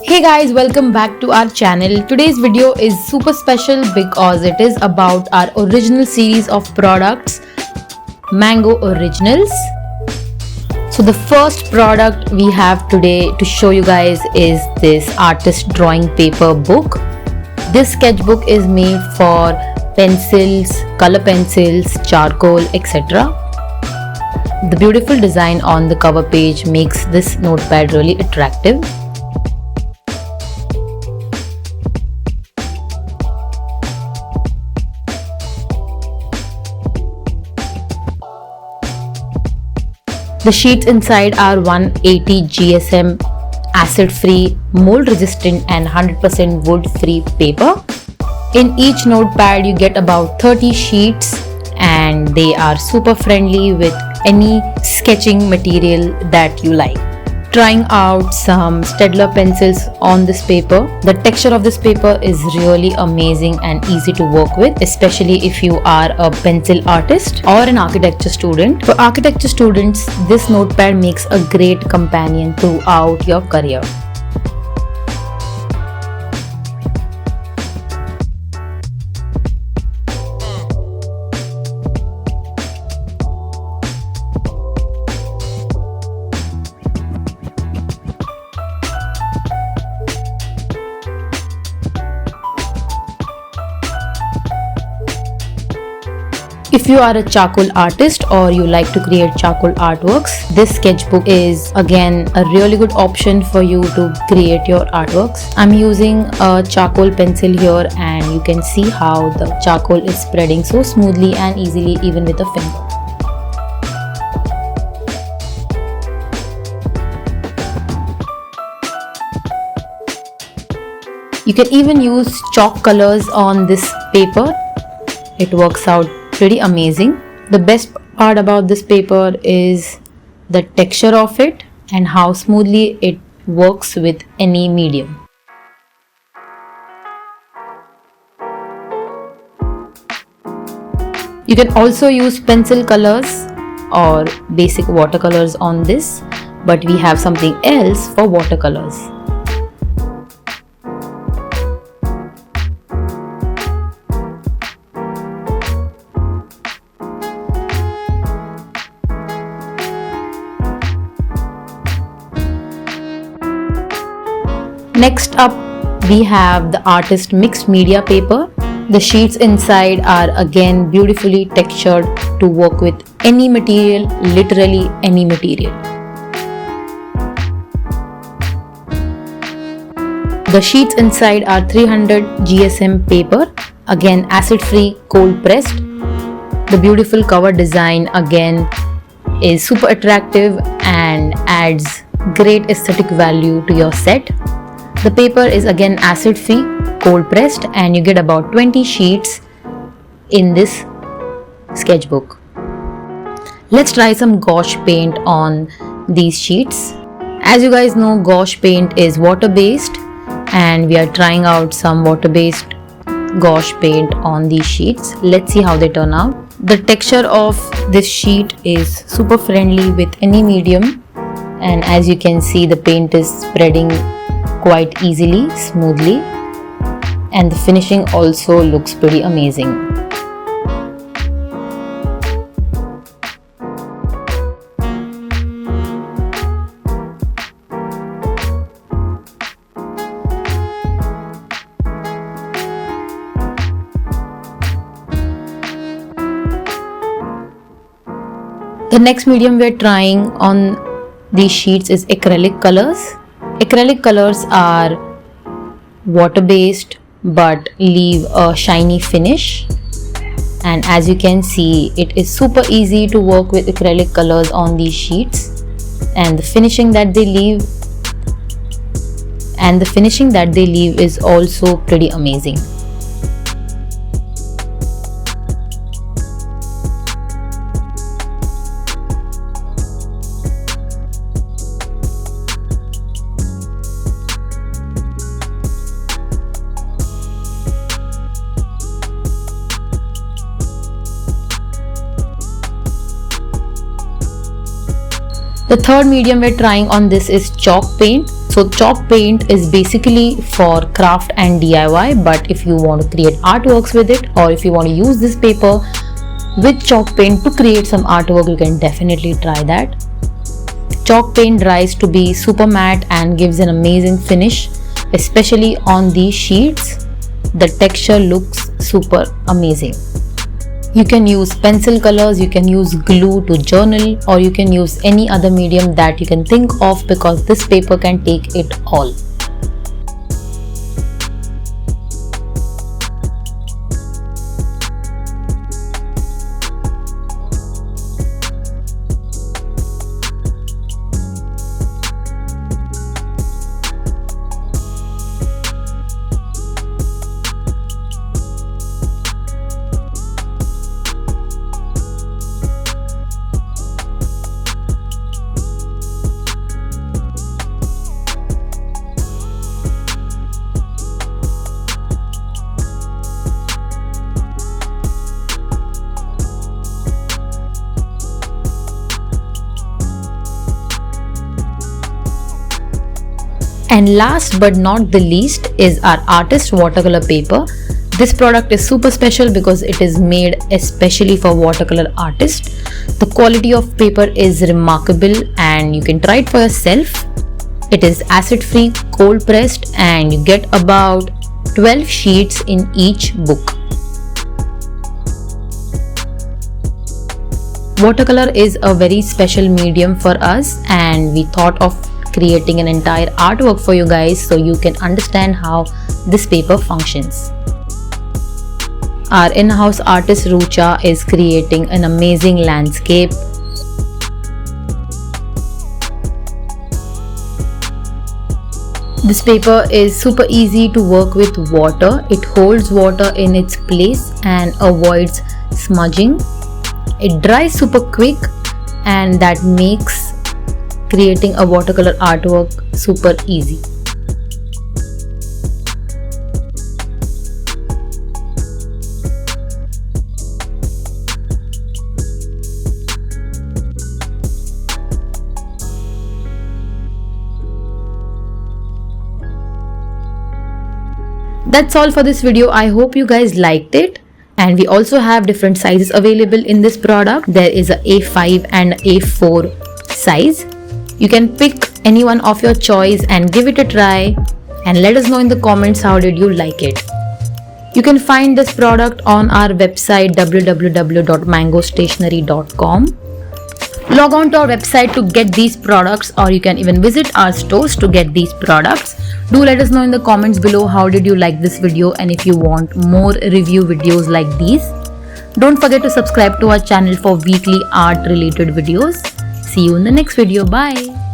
Hey guys, welcome back to our channel. Today's video is super special because it is about our original series of products, Mango Originals. So the first product we have today to show you guys is this artist drawing paper book. This sketchbook is made for pencils, color pencils, charcoal, etc. The beautiful design on the cover page makes this notepad really attractive. The sheets inside are 180 GSM acid-free, mold-resistant and 100% wood-free paper. In each notepad you get about 30 sheets and they are super friendly with any sketching material that you like. Trying out some Staedtler pencils on this paper. The texture of this paper is really amazing and easy to work with, especially if you are a pencil artist or an architecture student. For architecture students, this notepad makes a great companion throughout your career. If you are a charcoal artist or you like to create charcoal artworks, this sketchbook is again a really good option for you to create your artworks. I'm using a charcoal pencil here and you can see how the charcoal is spreading so smoothly and easily even with a finger. You can even use chalk colors on this paper. It works out pretty amazing. The best part about this paper is the texture of it and how smoothly it works with any medium. You can also use pencil colors or basic watercolors on this, but we have something else for watercolors. Next up, we have the artist mixed media paper. The sheets inside are again beautifully textured to work with any material, literally any material. The sheets inside are 300 GSM paper, again acid-free, cold pressed. The beautiful cover design again is super attractive and adds great aesthetic value to your set. The paper is again acid-free, cold pressed, and you get about 20 sheets in this sketchbook. Let's try some gouache paint on these sheets. As you guys know, gouache paint is water-based and we are trying out some water-based gouache paint on these sheets. Let's see how they turn out. The texture of this sheet is super friendly with any medium, and as you can see, the paint is spreading quite easily, smoothly, and the finishing also looks pretty amazing. The next medium we're trying on these sheets is acrylic colors. Acrylic colors are water-based but leave a shiny finish, and as you can see, it is super easy to work with acrylic colors on these sheets, and the finishing that they leave is also pretty amazing. The third medium we're trying on this is chalk paint. So So chalk paint is basically for craft and DIY, but if you want to create artworks with it, or if you want to use this paper with chalk paint to create some artwork, you can definitely try that. Chalk paint dries to be super matte and gives an amazing finish, especially on these sheets. The texture looks super amazing. You can use pencil colors, you can use glue to journal, or you can use any other medium that you can think of, because this paper can take it all. And last but not the least is our artist watercolor paper. This product is super special because it is made especially for watercolor artists. The quality of paper is remarkable and you can try it for yourself. It is acid free, cold pressed, and you get about 12 sheets in each book. Watercolor is a very special medium for us, and we thought of creating an entire artwork for you guys so you can understand how this paper functions. Our in-house artist Rucha is creating an amazing landscape. This paper is super easy to work with water. It holds water in its place and avoids smudging. It dries super quick, and that makes creating a watercolor artwork super easy. That's all for this video. I hope you guys liked it. And we also have different sizes available in this product. There is a A5 and A4 size. You can pick any one of your choice and give it a try, and let us know in the comments how did you like it. You can find this product on our website www.mangostationery.com. Log on to our website to get these products, or you can even visit our stores to get these products. Do let us know in the comments below how did you like this video, and if you want more review videos like these. Don't forget to subscribe to our channel for weekly art related videos. See you in the next video. Bye.